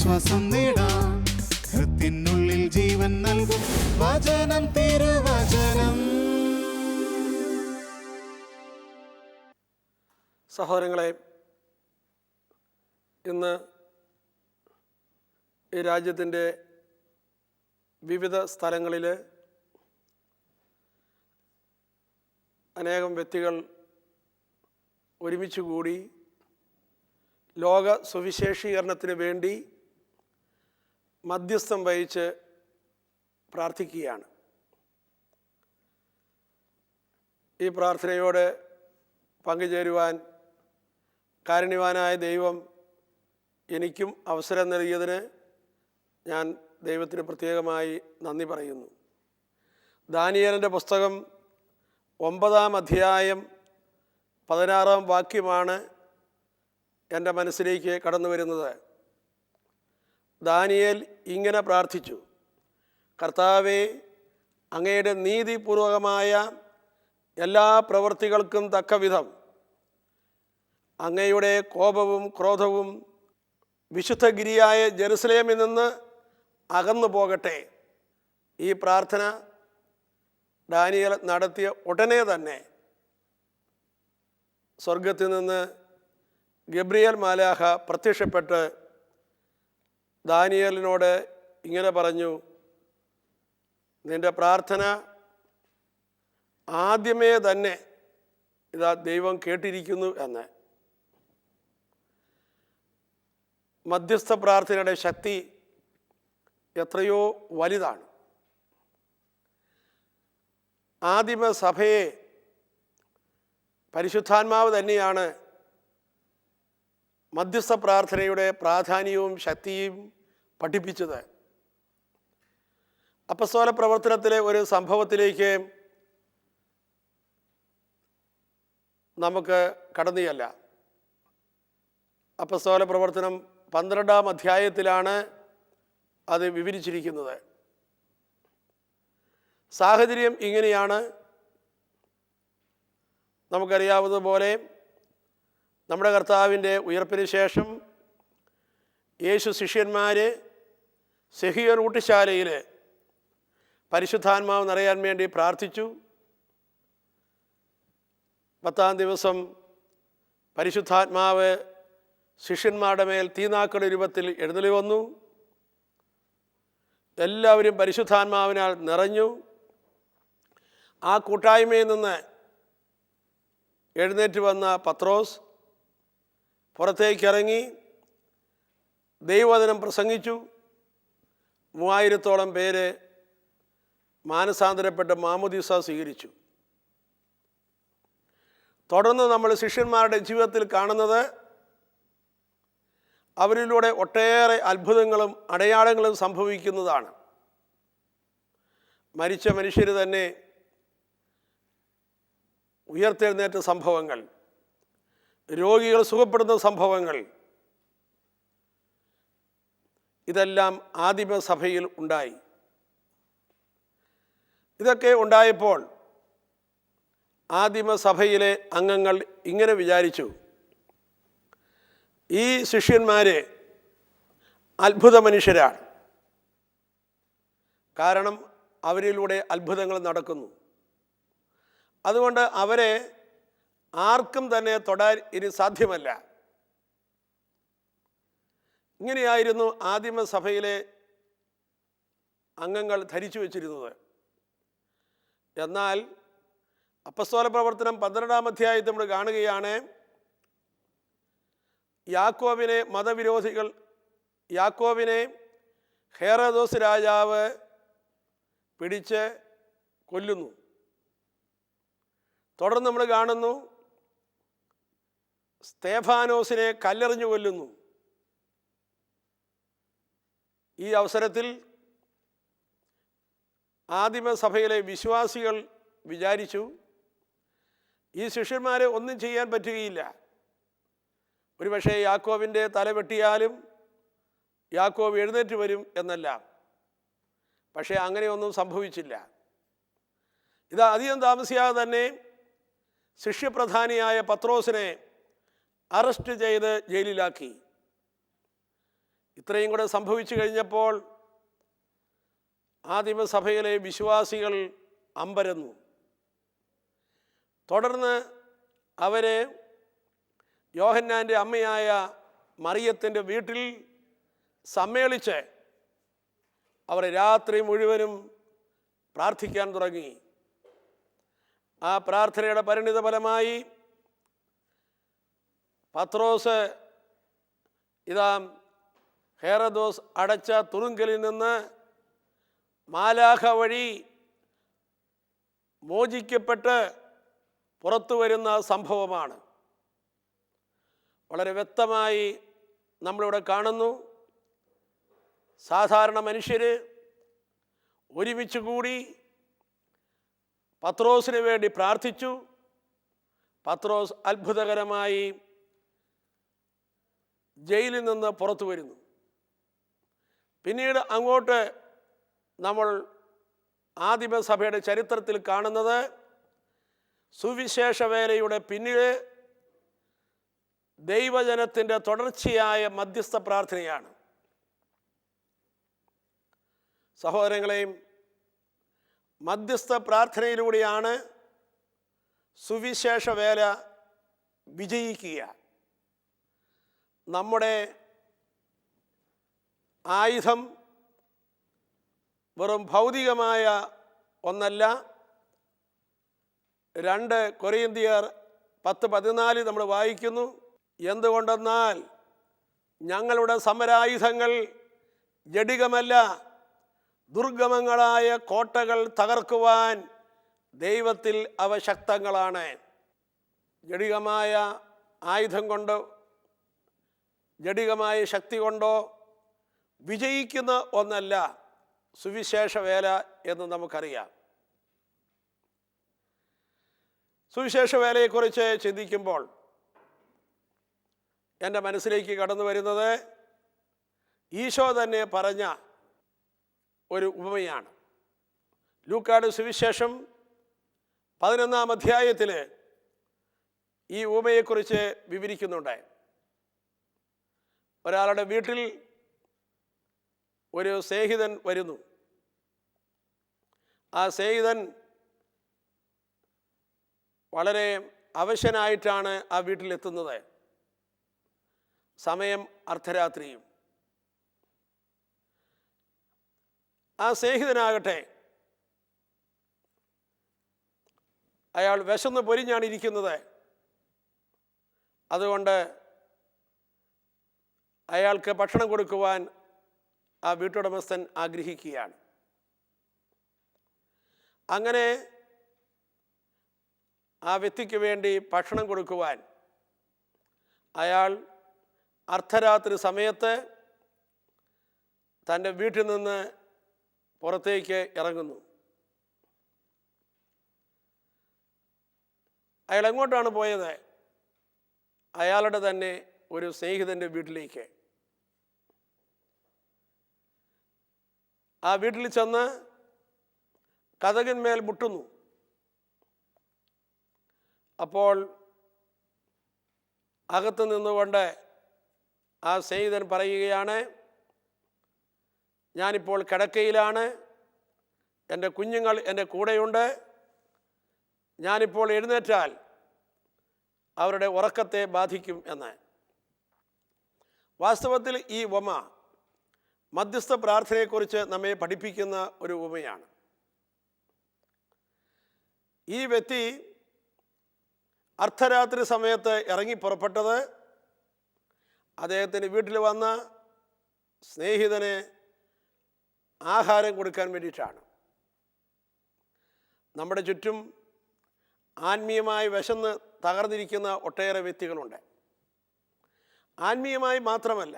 ആശ്വാസം നേടാം. ഹൃത്തിനുള്ളിൽ ജീവൻ നൽകും വചനം, തിരുവചനം. സഹോദരങ്ങളെ, ഇന്ന് ഈ രാജ്യത്തിൻ്റെ വിവിധ സ്ഥലങ്ങളിൽ അനേകം വ്യക്തികൾ ഒരുമിച്ച് കൂടി ലോക സുവിശേഷീകരണത്തിന് വേണ്ടി മധ്യസ്ഥം വഹിച്ച് പ്രാർത്ഥിക്കുകയാണ്. ഈ പ്രാർത്ഥനയോട് പങ്കുചേരുവാൻ കാരുണ്യവാനായ ദൈവം എനിക്കും അവസരം നൽകിയതിന് ഞാൻ ദൈവത്തിന് പ്രത്യേകമായി നന്ദി പറയുന്നു. ദാനിയേലിൻ്റെ പുസ്തകം 9-ാം അധ്യായം 16-ാം വാക്യമാണ് എൻ്റെ മനസ്സിലേക്ക് കടന്നു വരുന്നത്. ദാനിയേൽ ഇങ്ങനെ പ്രാർത്ഥിച്ചു: കർത്താവേ, അങ്ങയുടെ നീതിപൂർവകമായ എല്ലാ പ്രവൃത്തികൾക്കും തക്കവിധം അങ്ങയുടെ കോപവും ക്രോധവും വിശുദ്ധഗിരിയായ ജെറുസലേമിൽ നിന്ന് അകന്നു പോകട്ടെ. ഈ പ്രാർത്ഥന ദാനിയേൽ നടത്തിയ ഉടനെ തന്നെ സ്വർഗത്തിൽ നിന്ന് ഗബ്രിയേൽ മാലാഖ പ്രത്യക്ഷപ്പെട്ട് ദാനിയേലിനോട് ഇങ്ങനെ പറഞ്ഞു: നിൻ്റെ പ്രാർത്ഥന ആദ്യമേ തന്നെ ഇതാ ദൈവം കേട്ടിരിക്കുന്നു എന്ന്. മധ്യസ്ഥ പ്രാർത്ഥനയുടെ ശക്തി എത്രയോ വലുതാണ്. ആദിമസഭയെ പരിശുദ്ധാത്മാവ് തന്നെയാണ് മധ്യസ്ഥ പ്രാർത്ഥനയുടെ പ്രാധാന്യവും ശക്തിയും പഠിപ്പിച്ചത്. അപ്പസ്തോല പ്രവർത്തനത്തിലെ ഒരു സംഭവത്തിലേക്ക് നമുക്ക് കടന്നു ചെല്ലാം. അപ്പസ്തോല പ്രവർത്തനം 12-ാം അധ്യായത്തിലാണ് അത് വിവരിച്ചിരിക്കുന്നത്. സാഹചര്യം ഇങ്ങനെയാണ്. നമുക്കറിയാവുന്നതുപോലെ നമ്മുടെ കർത്താവിൻ്റെ ഉയർപ്പിന് ശേഷം യേശു ശിഷ്യന്മാർ സെഹിയോൻ ഊട്ടുശാലയിൽ പരിശുദ്ധാത്മാവ് നിറയാൻ വേണ്ടി പ്രാർത്ഥിച്ചു. 10-ാം ദിവസം പരിശുദ്ധാത്മാവ് ശിഷ്യന്മാരുടെ മേൽ തീനാക്കളുടെ രൂപത്തിൽ എഴുന്നള്ളി വന്നു. എല്ലാവരും പരിശുദ്ധാത്മാവിനാൽ നിറഞ്ഞു. ആ കൂട്ടായ്മയിൽ നിന്ന് എഴുന്നേറ്റ് വന്ന പത്രോസ് പുറത്തേക്കിറങ്ങി ദൈവവചനം പ്രസംഗിച്ചു. 3000-ഓളം പേര് മാനസാന്തരപ്പെട്ട് മാമോദീസ സ്വീകരിച്ചു. തുടർന്ന് നമ്മൾ ശിഷ്യന്മാരുടെ ജീവിതത്തിൽ കാണുന്നത് അവരിലൂടെ ഒട്ടേറെ അത്ഭുതങ്ങളും അടയാളങ്ങളും സംഭവിക്കുന്നതാണ്. മരിച്ച മനുഷ്യർ തന്നെ ഉയർത്തെഴുന്നേറ്റ സംഭവങ്ങൾ, രോഗികൾ സുഖപ്പെടുന്ന സംഭവങ്ങൾ, ഇതെല്ലാം ആദിമസഭയിൽ ഉണ്ടായി. ഇതൊക്കെ ഉണ്ടായപ്പോൾ ആദിമസഭയിലെ അംഗങ്ങൾ ഇങ്ങനെ വിചാരിച്ചു: ഈ ശിഷ്യന്മാർ അത്ഭുത മനുഷ്യരാണ്. കാരണം അവരിലൂടെ അത്ഭുതങ്ങൾ നടക്കുന്നു. അതുകൊണ്ട് അവരെ ആർക്കും തന്നെ തൊടാൻ ഇനി സാധ്യമല്ല. ഇങ്ങനെയായിരുന്നു ആദിമസഭയിലെ അംഗങ്ങൾ ധരിച്ചു വച്ചിരുന്നത്. എന്നാൽ അപ്പസ്തോല പ്രവർത്തനം 12-ാം അധ്യായത്തിൽ നമ്മൾ കാണുകയാണ്, യാക്കോബിനെ ഹേറോദോസ് രാജാവ് പിടിച്ച് കൊല്ലുന്നു. തുടർന്ന് നമ്മൾ കാണുന്നു സ്തേഫാനോസിനെ കല്ലെറിഞ്ഞു കൊല്ലുന്നു. ഈ അവസരത്തിൽ ആദിമസഭയിലെ വിശ്വാസികൾ വിചാരിച്ചു, ഈ ശിഷ്യന്മാരെ ഒന്നും ചെയ്യാൻ പറ്റുകയില്ല. ഒരുപക്ഷെ യാക്കോബിൻ്റെ തല വെട്ടിയാലും യാക്കോബ് എഴുന്നേറ്റ് വരും എന്നല്ല. പക്ഷേ അങ്ങനെയൊന്നും സംഭവിച്ചില്ല. ഇത് അധികം താമസിയാതെ തന്നെ ശിഷ്യപ്രധാനിയായ പത്രോസിനെ അറസ്റ്റ് ചെയ്ത് ജയിലിലാക്കി. ഇത്രയും കൂടെ സംഭവിച്ചു കഴിഞ്ഞപ്പോൾ ആദിമസഭയിലെ വിശ്വാസികൾ അമ്പരന്നു. തുടർന്ന് അവരെ യോഹന്നാൻ്റെ അമ്മയായ മറിയത്തിൻ്റെ വീട്ടിൽ സമ്മേളിച്ച് അവർ രാത്രി മുഴുവനും പ്രാർത്ഥിക്കാൻ തുടങ്ങി. ആ പ്രാർത്ഥനയുടെ പരിണിത ഫലമായി പത്രോസ് ഇതാ ഹേറോദോസ് അടച്ച തുറുങ്കലിൽ നിന്ന് മാലാഖ വഴി മോചിക്കപ്പെട്ട് പുറത്തു വരുന്ന സംഭവമാണ്. വളരെ വ്യക്തമായി നമ്മളിവിടെ കാണുന്നു. സാധാരണ മനുഷ്യർ ഒരുമിച്ച് കൂടി പത്രോസിന് വേണ്ടി പ്രാർത്ഥിച്ചു. പത്രോസ് അത്ഭുതകരമായി ജയിലിൽ നിന്ന് പുറത്തു വരുന്നു. പിന്നീട് അങ്ങോട്ട് നമ്മൾ ആദിമസഭയുടെ ചരിത്രത്തിൽ കാണുന്നത് സുവിശേഷ വേലയുടെ പിന്നിൽ ദൈവജനത്തിൻ്റെ തുടർച്ചയായ മധ്യസ്ഥ പ്രാർത്ഥനയാണ്. സഹോദരങ്ങളെയും, മധ്യസ്ഥ പ്രാർത്ഥനയിലൂടെയാണ് സുവിശേഷ വേല വിജയിക്കുക. നമ്മുടെ ആയുധം വെറും ഭൗതികമായ ഒന്നല്ല. 2 കൊരിന്ത്യർ 10:14 നമ്മൾ വായിക്കുന്നു. എന്തുകൊണ്ടെന്നാൽ ഞങ്ങളുടെ സമരായുധങ്ങൾ ജഡികമല്ല, ദുർഗമങ്ങളായ കോട്ടകൾ തകർക്കുവാൻ ദൈവത്തിൽ അവ ശക്തങ്ങളാണ്. ജഡികമായ ആയുധം കൊണ്ടോ ജഡികമായ ശക്തി കൊണ്ടോ വിജയിക്കുന്ന ഒന്നല്ല സുവിശേഷ വേല എന്ന് നമുക്കറിയാം. സുവിശേഷ വേലയെക്കുറിച്ച് ചിന്തിക്കുമ്പോൾ എൻ്റെ മനസ്സിലേക്ക് കടന്നു വരുന്നത് ഈശോ തന്നെ പറഞ്ഞ ഒരു ഉപമയാണ്. ലൂക്കായുടെ സുവിശേഷം 11-ാം അധ്യായത്തിൽ ഈ ഉപമയെക്കുറിച്ച് വിവരിക്കുന്നുണ്ട്. ഒരാളുടെ വീട്ടിൽ ഒരു സ്നേഹിതൻ വരുന്നു. ആ സ്നേഹിതൻ വളരെ അവശനായിട്ടാണ് ആ വീട്ടിലെത്തുന്നത്. സമയം അർദ്ധരാത്രിയും. ആ സ്നേഹിതനാകട്ടെ അയാൾ വിശന്ന് പൊരിഞ്ഞാണ് ഇരിക്കുന്നത്. അതുകൊണ്ട് അയാൾക്ക് ഭക്ഷണം കൊടുക്കുവാൻ ആ വീട്ടുടമസ്ഥൻ ആഗ്രഹിക്കുകയാണ്. അങ്ങനെ ആ വ്യക്തിക്ക് വേണ്ടി ഭക്ഷണം കൊടുക്കുവാൻ അയാൾ അർദ്ധരാത്രി സമയത്ത് തൻ്റെ വീട്ടിൽ നിന്ന് പുറത്തേക്ക് ഇറങ്ങുന്നു. അയാൾ എങ്ങോട്ടാണ് പോയത്? അയാളുടെ തന്നെ ഒരു സ്നേഹിതൻ്റെ വീട്ടിലേക്ക്. ആ വീട്ടിൽ ചെന്ന് കതകിന്മേൽ മുട്ടുന്നു. അപ്പോൾ അകത്ത് നിന്നുകൊണ്ട് ആ സ്നേഹിതൻ പറയുകയാണ്, ഞാനിപ്പോൾ കിടക്കയിലാണ്, എൻ്റെ കുഞ്ഞുങ്ങൾ എൻ്റെ കൂടെയുണ്ട്, ഞാനിപ്പോൾ എഴുന്നേറ്റാൽ അവരുടെ ഉറക്കത്തെ ബാധിക്കും എന്ന്. വാസ്തവത്തിൽ ഈ ഉപമ മധ്യസ്ഥ പ്രാർത്ഥനയെക്കുറിച്ച് നമ്മെ പഠിപ്പിക്കുന്ന ഒരു ഉപമയാണ്. ഈ വ്യക്തി അർദ്ധരാത്രി സമയത്ത് ഇറങ്ങി പുറപ്പെട്ടത് അദ്ദേഹത്തിന് വീട്ടിൽ വന്ന സ്നേഹിതന് ആഹാരം കൊടുക്കാൻ വേണ്ടിയിട്ടാണ്. നമ്മുടെ ചുറ്റും ആത്മീയമായി വിശന്ന് തകർന്നിരിക്കുന്ന ഒട്ടേറെ വ്യക്തികളുണ്ട്. ആത്മീയമായി മാത്രമല്ല,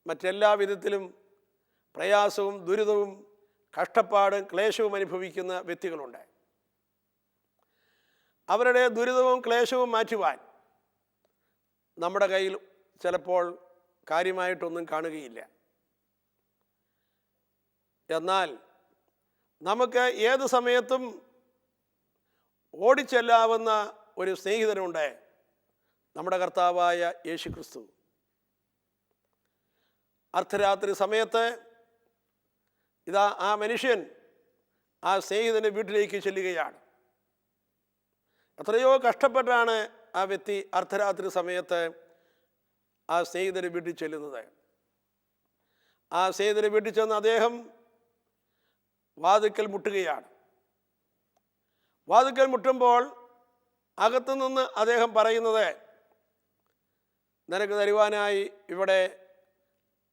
മറ്റെല്ലാ വിധത്തിലും പ്രയാസവും ദുരിതവും കഷ്ടപ്പാടും ക്ലേശവും അനുഭവിക്കുന്ന വ്യക്തികളുണ്ട്. അവരുടെ ദുരിതവും ക്ലേശവും മാറ്റുവാൻ നമ്മുടെ കയ്യിൽ ചിലപ്പോൾ കാര്യമായിട്ടൊന്നും കാണുകയില്ല. എന്നാൽ നമുക്ക് ഏത് സമയത്തും ഓടിച്ചെല്ലാവുന്ന ഒരു സ്നേഹിതനുണ്ട്, നമ്മുടെ കർത്താവായ യേശു ക്രിസ്തു. അർദ്ധരാത്രി സമയത്ത് ഇതാ ആ മനുഷ്യൻ ആ സ്നേഹിതൻ്റെ വീട്ടിലേക്ക് ചെല്ലുകയാണ്. എത്രയോ കഷ്ടപ്പെട്ടാണ് ആ വ്യക്തി അർദ്ധരാത്രി സമയത്ത് ആ സ്നേഹിതൻ്റെ വീട്ടിൽ ചെല്ലുന്നത്. ആ സ്നേഹിതൻ്റെ വീട്ടിൽ ചെന്ന് അദ്ദേഹം വാതിൽക്കൽ മുട്ടുകയാണ്. വാതിൽക്കൽ മുട്ടുമ്പോൾ അകത്തുനിന്ന് അദ്ദേഹം പറയുന്നത്, നിനക്ക് തരുവാനായി ഇവിടെ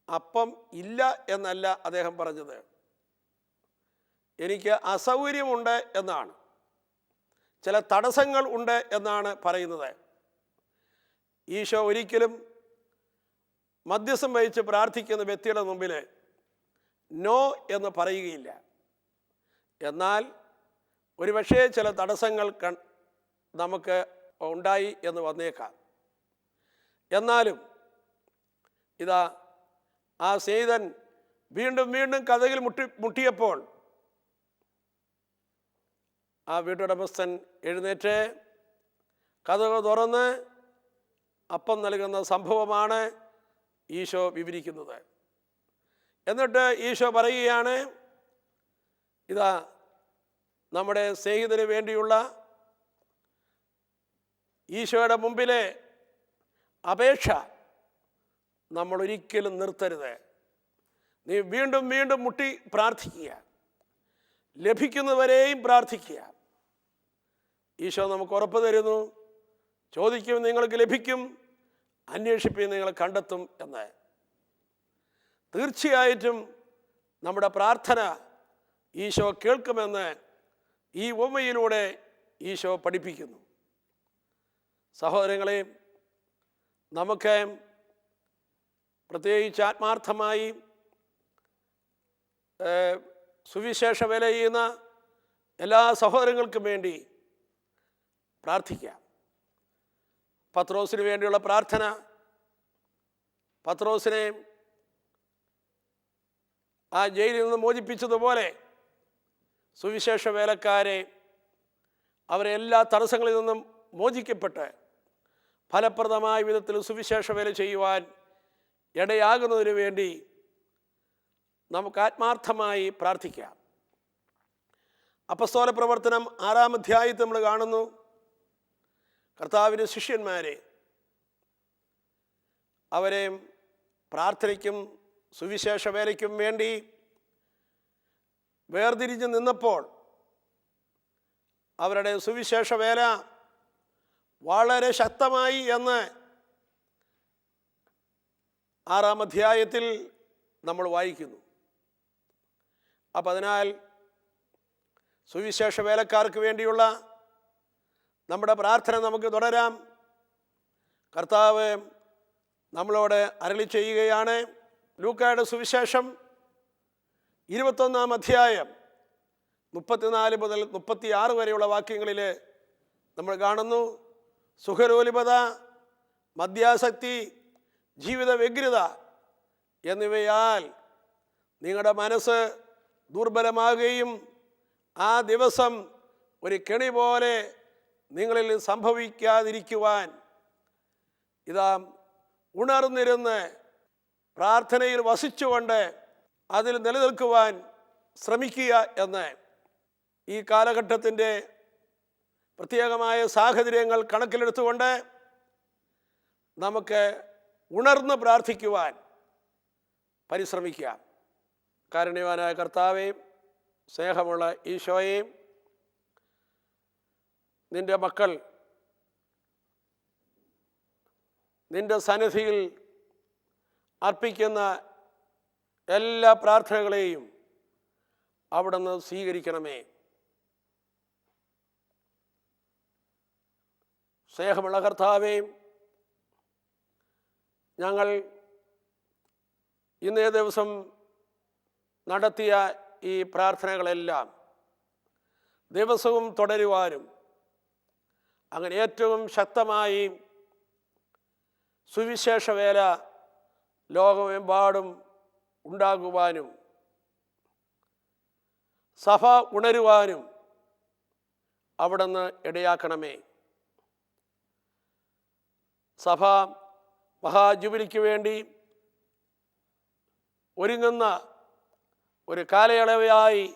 അപ്പം ഇല്ല എന്നല്ല അദ്ദേഹം പറഞ്ഞത്, എനിക്ക് അസൗകര്യമുണ്ട് എന്നാണ്, ചില തടസ്സങ്ങൾ ഉണ്ട് എന്നാണ് പറയുന്നത്. ഈശോ ഒരിക്കലും മധ്യസ്ഥം വഹിച്ച് പ്രാർത്ഥിക്കുന്ന വ്യക്തിയുടെ മുമ്പിൽ നോ എന്ന് പറയുകയില്ല. എന്നാൽ ഒരുപക്ഷേ ചില തടസ്സങ്ങൾ നമുക്ക് ഉണ്ടായി എന്ന് വന്നേക്കാം. എന്നാലും ഇതാ ആ സ്നേഹിതൻ വീണ്ടും വീണ്ടും കതകിൽ മുട്ടിയപ്പോൾ ആ വീട്ടുടമസ്ഥൻ എഴുന്നേറ്റ് കതക് തുറന്ന് അപ്പം നൽകുന്ന സംഭവമാണ് ഈശോ വിവരിക്കുന്നത്. എന്നിട്ട് ഈശോ പറയുകയാണ്, ഇതാ നമ്മുടെ സ്നേഹിതന് വേണ്ടിയുള്ള ഈശോയുടെ മുമ്പിലെ അപേക്ഷ നമ്മൾ ഒരിക്കലും നിർത്തരുത്. നീ വീണ്ടും വീണ്ടും മുട്ടി പ്രാർത്ഥിക്കുക, ലഭിക്കുന്നവരെയും പ്രാർത്ഥിക്കുക. ഈശോ നമുക്ക് ഉറപ്പ് തരുന്നു, ചോദിക്കും നിങ്ങൾക്ക് ലഭിക്കും, അന്വേഷിപ്പിൻ നിങ്ങൾ കണ്ടെത്തും എന്ന്. തീർച്ചയായിട്ടും നമ്മുടെ പ്രാർത്ഥന ഈശോ കേൾക്കുമെന്ന് ഈ ഉപമയിലൂടെ ഈശോ പഠിപ്പിക്കുന്നു. സഹോദരങ്ങളെ, നമുക്ക് പ്രത്യേകിച്ച് ആത്മാർത്ഥമായി സുവിശേഷ വേല ചെയ്യുന്ന എല്ലാ സഹോദരങ്ങൾക്കും വേണ്ടി പ്രാർത്ഥിക്കാം. പത്രോസിന് വേണ്ടിയുള്ള പ്രാർത്ഥന, പത്രോസിനെ ആ ജയിലിൽ നിന്ന് മോചിപ്പിച്ചതുപോലെ സുവിശേഷ വേലക്കാരെ, അവരെ എല്ലാ തടസ്സങ്ങളിൽ നിന്നും മോചിക്കപ്പെട്ട് ഫലപ്രദമായ വിധത്തിൽ സുവിശേഷ വേല ചെയ്യുവാൻ ഇടയാകുന്നതിന് വേണ്ടി നമുക്ക് ആത്മാർത്ഥമായി പ്രാർത്ഥിക്കാം. അപ്പസ്തോല പ്രവർത്തനം 6-ാം അധ്യായത്തിൽ നമ്മൾ കാണുന്നു, കർത്താവിൻ്റെ ശിഷ്യന്മാരെ അവരെ പ്രാർത്ഥനയ്ക്കും സുവിശേഷ വേലയ്ക്കും വേണ്ടി വേർതിരിഞ്ഞ് നിന്നപ്പോൾ അവരുടെ സുവിശേഷ വേല വളരെ ശക്തമായി എന്ന് 6-ാം അധ്യായത്തിൽ നമ്മൾ വായിക്കുന്നു. അപ്പം അതിനാൽ സുവിശേഷ വേലക്കാർക്ക് വേണ്ടിയുള്ള നമ്മുടെ പ്രാർത്ഥന നമുക്ക് തുടരാം. കർത്താവ് നമ്മളോട് അരുളി ചെയ്യുകയാണ്. ലൂക്കായുടെ സുവിശേഷം 21-ാം അധ്യായം 34 മുതൽ 36 വരെയുള്ള വാക്യങ്ങളിൽ നമ്മൾ കാണുന്നു, സുഖലോലുപത, മദ്യാസക്തി, ജീവിത വ്യഗ്രത എന്നിവയാൽ നിങ്ങളുടെ മനസ്സ് ദുർബലമാകുകയും ആ ദിവസം ഒരു കെണി പോലെ നിങ്ങളിൽ സംഭവിക്കാതിരിക്കുവാൻ ഇതാ ഉണർന്നിരുന്ന് പ്രാർത്ഥനയിൽ വസിച്ചുകൊണ്ട് അതിൽ നിലനിൽക്കുവാൻ ശ്രമിക്കുക എന്ന് ഈ കാലഘട്ടത്തിൻ്റെ പ്രത്യേകമായ സാഹചര്യങ്ങൾ കണക്കിലെടുത്തുകൊണ്ട് നമുക്ക് ഉണർന്ന് പ്രാർത്ഥിക്കുവാൻ പരിശ്രമിക്കാം. കാരുണ്യവാനായ കർത്താവേ, സ്നേഹമുള്ള ഈശോയെ, നിൻ്റെ മക്കൾ നിൻ്റെ സന്നിധിയിൽ അർപ്പിക്കുന്ന എല്ലാ പ്രാർത്ഥനകളെയും അവിടുന്ന് സ്വീകരിക്കണമേ. സ്നേഹമുള്ള കർത്താവേ, ഞങ്ങൾ ഇന്നേ ദിവസം നടത്തിയ ഈ പ്രാർത്ഥനകളെല്ലാം ദിവസവും തുടരുവാനും അങ്ങനെ ഏറ്റവും ശക്തമായി സുവിശേഷ വേല ലോകമെമ്പാടും ഉണ്ടാകുവാനും സഭ ഉണരുവാനും അവിടുന്ന് ഇടയാക്കണമേ. സഭ മഹാജുബിലിക്ക് വേണ്ടി ഒരുങ്ങുന്ന ഒരു കാലയളവായി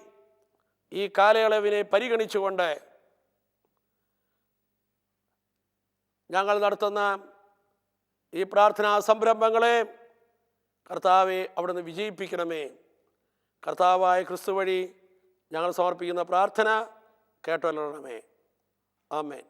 ഈ കാലയളവിനെ പരിഗണിച്ചുകൊണ്ട് ഞങ്ങൾ നടത്തുന്ന ഈ പ്രാർത്ഥനാ സംരംഭങ്ങളെ കർത്താവെ അവിടുന്ന് വിജയിപ്പിക്കണമേ. കർത്താവായ ക്രിസ്തു വഴി ഞങ്ങൾ സമർപ്പിക്കുന്ന പ്രാർത്ഥന കേട്ടൊല്ലണമേ. ആമേൻ.